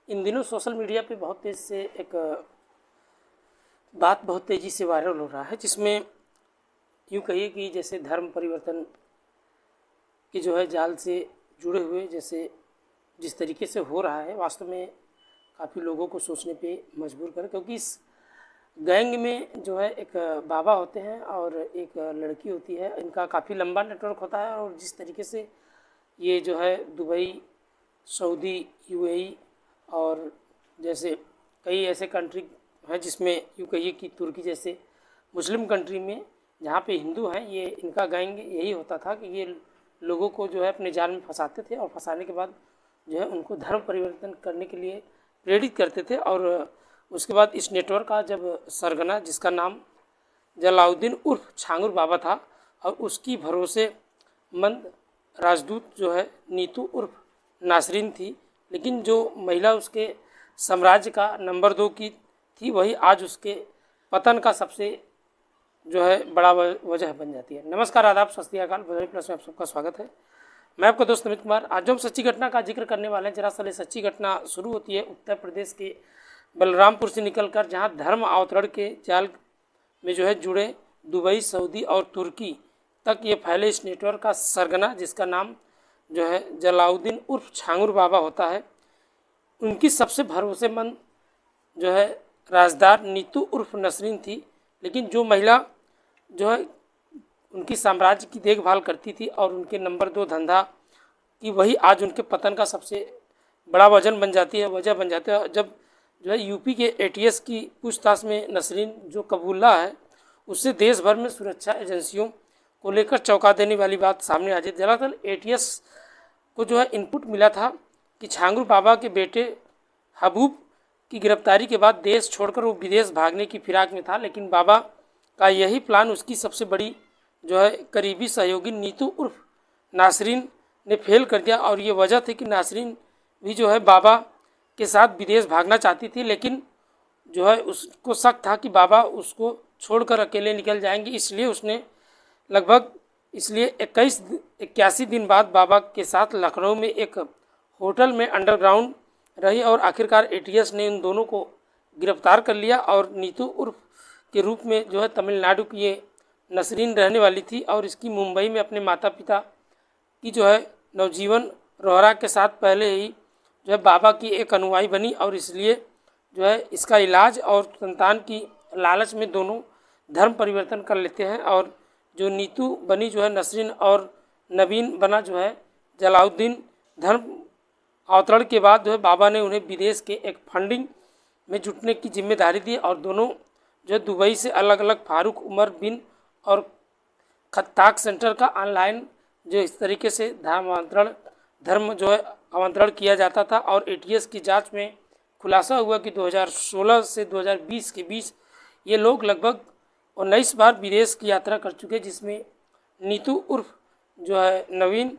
इन दिनों social media पे बहुत तेज़ से एक बात बहुत तेज़ी से वायरल हो रहा है, जिसमें यूँ कहिए कि जैसे धर्म परिवर्तन के जो है जाल से जुड़े हुए जैसे जिस तरीके से हो रहा है, वास्तव में काफ़ी लोगों को सोचने पे मजबूर करे। क्योंकि इस गैंग में जो है एक बाबा होते हैं और एक लड़की होती है। इनका काफ़ी लंबा नेटवर्क होता है और जिस तरीके से ये जो है दुबई, सऊदी, यूएई और जैसे कई ऐसे कंट्री हैं जिसमें यूँ कहिए कि तुर्की जैसे मुस्लिम कंट्री में जहाँ पे हिंदू हैं, ये इनका गैंग यही होता था कि ये लोगों को जो है अपने जाल में फंसाते थे और फंसाने के बाद जो है उनको धर्म परिवर्तन करने के लिए प्रेरित करते थे। और उसके बाद इस नेटवर्क का जब सरगना, जिसका नाम जलाउद्दीन उर्फ छांगुर बाबा था, और उसकी भरोसेमंद राजदूत जो है नीतू उर्फ नासरीन थी, लेकिन जो महिला उसके साम्राज्य का नंबर 2 की थी, वही आज उसके पतन का सबसे जो है बड़ा वजह बन जाती है। नमस्कार, आदाब, सत श्री अकाल। भोजपुरी प्लस में आप सबका स्वागत है। मैं आपका दोस्त अमित कुमार। आज जो हम सच्ची घटना का जिक्र करने वाले हैं, दरअसल सच्ची घटना शुरू होती है उत्तर प्रदेश के बलरामपुर से निकलकर, जहां धर्म अवतरण के जाल में जो है जुड़े दुबई, सऊदी और तुर्की तक ये फैले इस नेटवर्क का सरगना, जिसका नाम जो है जलाउद्दीन उर्फ छांगुर बाबा होता है, उनकी सबसे भरोसेमंद जो है राजदार नीतू उर्फ नसरीन थी। लेकिन जो महिला जो है उनकी साम्राज्य की देखभाल करती थी और उनके नंबर 2 धंधा की, वही आज उनके पतन का सबसे बड़ा वजह बन जाती है। जब जो है यूपी के एटीएस की पूछताछ में नसरीन जो कबूला है, उससे देश भर में सुरक्षा एजेंसियों को लेकर चौंका देने वाली बात सामने आ जाती है। दरअसल एटीएस को जो है इनपुट मिला था कि छांगुर बाबा के बेटे हबूब की गिरफ्तारी के बाद देश छोड़कर वो विदेश भागने की फिराक में था, लेकिन बाबा का यही प्लान उसकी सबसे बड़ी जो है करीबी सहयोगी नीतू उर्फ नासरीन ने फेल कर दिया। और ये वजह थी कि नासरीन भी जो है बाबा के साथ विदेश भागना चाहती थी, लेकिन जो है उसको शक था कि बाबा उसको छोड़कर अकेले निकल जाएंगे, इसलिए उसने लगभग 81 दिन बाद बाबा के साथ लखनऊ में एक होटल में अंडरग्राउंड रही और आखिरकार एटीएस ने इन दोनों को गिरफ्तार कर लिया। और नीतू उर्फ के रूप में जो है तमिलनाडु की ये नसरीन रहने वाली थी और इसकी मुंबई में अपने माता पिता की जो है नवजीवन रोहरा के साथ पहले ही जो है बाबा की एक अनुयायी बनी, और इसलिए जो है इसका इलाज और संतान की लालच में दोनों धर्म परिवर्तन कर लेते हैं। और जो नीतू बनी जो है नसरीन और नवीन बना जो है जलाउद्दीन। धर्म अवतरण के बाद जो है बाबा ने उन्हें विदेश के एक फंडिंग में जुटने की जिम्मेदारी दी और दोनों जो है दुबई से अलग अलग फारूक उमर बिन और खत्ताक सेंटर का ऑनलाइन जो इस तरीके से धर्म जो है आमंत्रण किया जाता था। और एटीएस की जांच में खुलासा हुआ कि 2016 से 2020 के बीच ये लोग लगभग 19 बार विदेश की यात्रा कर चुके, जिसमें नीतू उर्फ जो है नवीन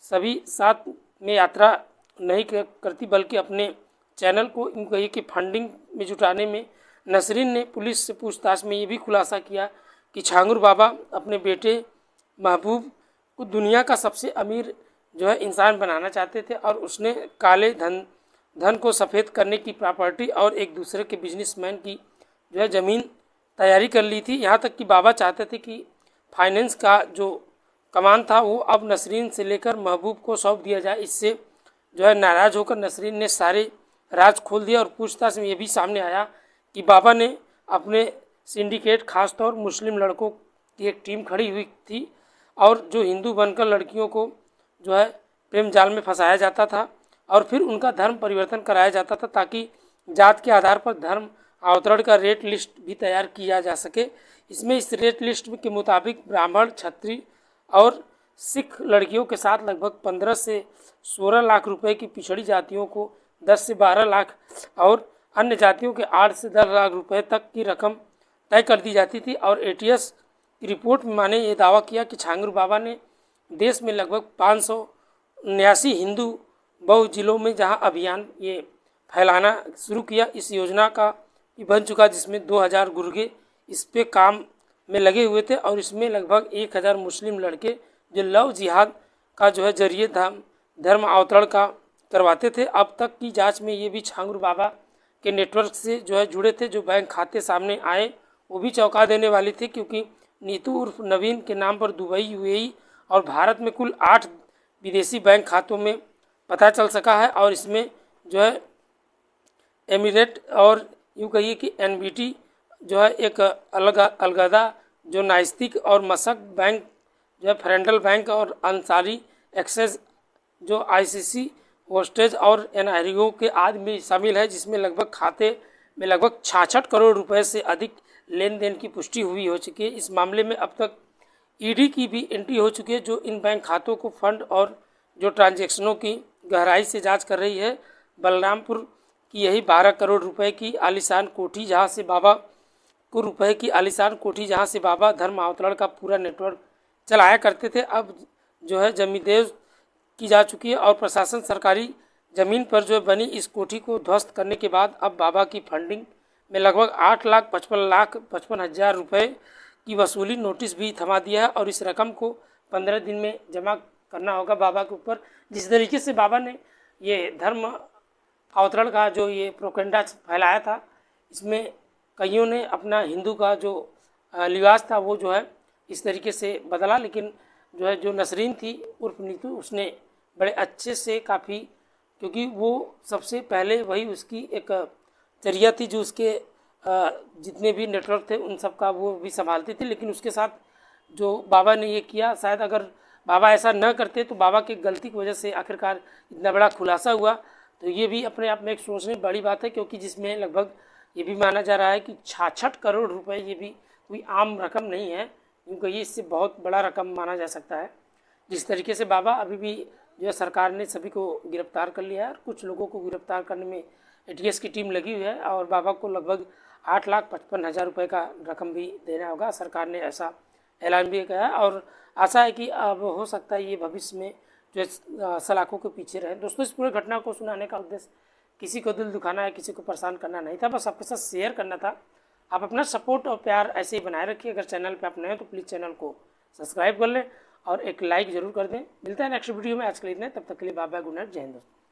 सभी साथ में यात्रा नहीं करती, बल्कि अपने चैनल को इन कहिए कि फंडिंग में जुटाने में। नसरीन ने पुलिस से पूछताछ में ये भी खुलासा किया कि छांगुर बाबा अपने बेटे महबूब को दुनिया का सबसे अमीर जो है इंसान बनाना चाहते थे और उसने काले धन को सफ़ेद करने की प्रॉपर्टी और एक दूसरे के बिजनेसमैन की जो है ज़मीन तैयारी कर ली थी। यहाँ तक कि बाबा चाहते थे कि फाइनेंस का जो कमान था वो अब नसरीन से लेकर महबूब को सौंप दिया जाए। इससे जो है नाराज़ होकर नसरीन ने सारे राज खोल दिया और पूछताछ में ये भी सामने आया कि बाबा ने अपने सिंडिकेट, खासतौर मुस्लिम लड़कों की एक टीम खड़ी हुई थी और जो हिंदू बनकर लड़कियों को जो है प्रेम जाल में फंसाया जाता था और फिर उनका धर्म परिवर्तन कराया जाता था, ताकि जात के आधार पर धर्म अवतरण का रेट लिस्ट भी तैयार किया जा सके। इसमें इस रेट लिस्ट के मुताबिक ब्राह्मण, क्षत्रिय और सिख लड़कियों के साथ लगभग 15 से 16 लाख रुपए की पिछड़ी जातियों को 10 से 12 लाख और अन्य जातियों के 8 से 10 लाख रुपए तक की रकम तय कर दी जाती थी। और एटीएस की रिपोर्ट में मैंने ये दावा किया कि छांगुर बाबा ने देश में लगभग 579 हिंदू बहु जिलों में जहां अभियान ये फैलाना शुरू किया। इस योजना का ये बन चुका, जिसमें 2000 गुर्गे इस पे काम में लगे हुए थे और इसमें लगभग 1000 मुस्लिम लड़के जो लव जिहाद का जो है जरिए धर्म अवतरण का करवाते थे। अब तक की जांच में ये भी छांगुर बाबा के नेटवर्क से जो है जुड़े थे। जो बैंक खाते सामने आए वो भी चौंका देने वाली थी, क्योंकि नीतू उर्फ नवीन के नाम पर दुबई, यूएई और भारत में कुल 8 विदेशी बैंक खातों में पता चल सका है। और इसमें जो है एमिरेट और यूँ कहिए कि एनबीटी जो है एक अलगदा जो नास्तिक और मशक बैंक जो है फ्रेंडल बैंक और अंसारी एक्सेस जो आईसीसी होस्टेज और एनआरईओ के आदि में शामिल है, जिसमें लगभग खाते में लगभग 66 करोड़ रुपए से अधिक लेन देन की पुष्टि हुई हो चुकी है। इस मामले में अब तक ईडी की भी एंट्री हो चुकी है, जो इन बैंक खातों को फंड और जो ट्रांजैक्शनों की गहराई से जांच कर रही है। बलरामपुर की यही 12 करोड़ रुपए की आलीशान कोठी जहां से बाबा धर्म अवतरण का पूरा नेटवर्क चलाया करते थे, अब जो है जमींदेव की जा चुकी है। और प्रशासन सरकारी ज़मीन पर जो बनी इस कोठी को ध्वस्त करने के बाद अब बाबा की फंडिंग में लगभग 8,55,00,000 रुपये की वसूली नोटिस भी थमा दिया है। और इस रकम को 15 दिन में जमा करना होगा बाबा के ऊपर। जिस तरीके से बाबा ने ये धर्म अवतरण का जो ये प्रोपेगेंडा फैलाया था, इसमें कईयों ने अपना हिंदू का जो लिबास था वो जो है इस तरीके से बदला, लेकिन जो है जो नसरीन थी उर्फ नीतू, उसने बड़े अच्छे से काफ़ी, क्योंकि वो सबसे पहले वही उसकी एक चर्या थी जो उसके जितने भी नेटवर्क थे उन सब का वो भी संभालती थी। लेकिन उसके साथ जो बाबा ने ये किया, शायद अगर बाबा ऐसा न करते तो बाबा की गलती की वजह से आखिरकार इतना बड़ा खुलासा हुआ। तो ये भी अपने आप में एक सोचने बड़ी बात है, क्योंकि जिसमें लगभग ये भी माना जा रहा है कि 66 करोड़ रुपए ये भी कोई आम रकम नहीं है, क्योंकि ये इससे बहुत बड़ा रकम माना जा सकता है। जिस तरीके से बाबा अभी भी जो है सरकार ने सभी को गिरफ्तार कर लिया है और कुछ लोगों को गिरफ्तार करने में एटीएस की टीम लगी हुई है, और बाबा को लगभग 8,55,000 रुपये का रकम भी देना होगा। सरकार ने ऐसा ऐलान भी किया है और आशा है कि अब हो सकता है ये भविष्य में जो है सलाखों के पीछे रहे। दोस्तों, इस पूरे घटना को सुनाने का उद्देश्य किसी को दिल दुखाना या किसी को परेशान करना नहीं था, बस आपके साथ शेयर करना था। आप अपना सपोर्ट और प्यार ऐसे ही बनाए रखिए। अगर चैनल पे आप नए हैं तो प्लीज़ चैनल को सब्सक्राइब कर लें और एक लाइक ज़रूर कर दें। मिलते हैं नेक्स्ट वीडियो में। आज के लिए इतना, तब तक के लिए बाय बाय, गुड नाइट, जय हिंद दोस्तों।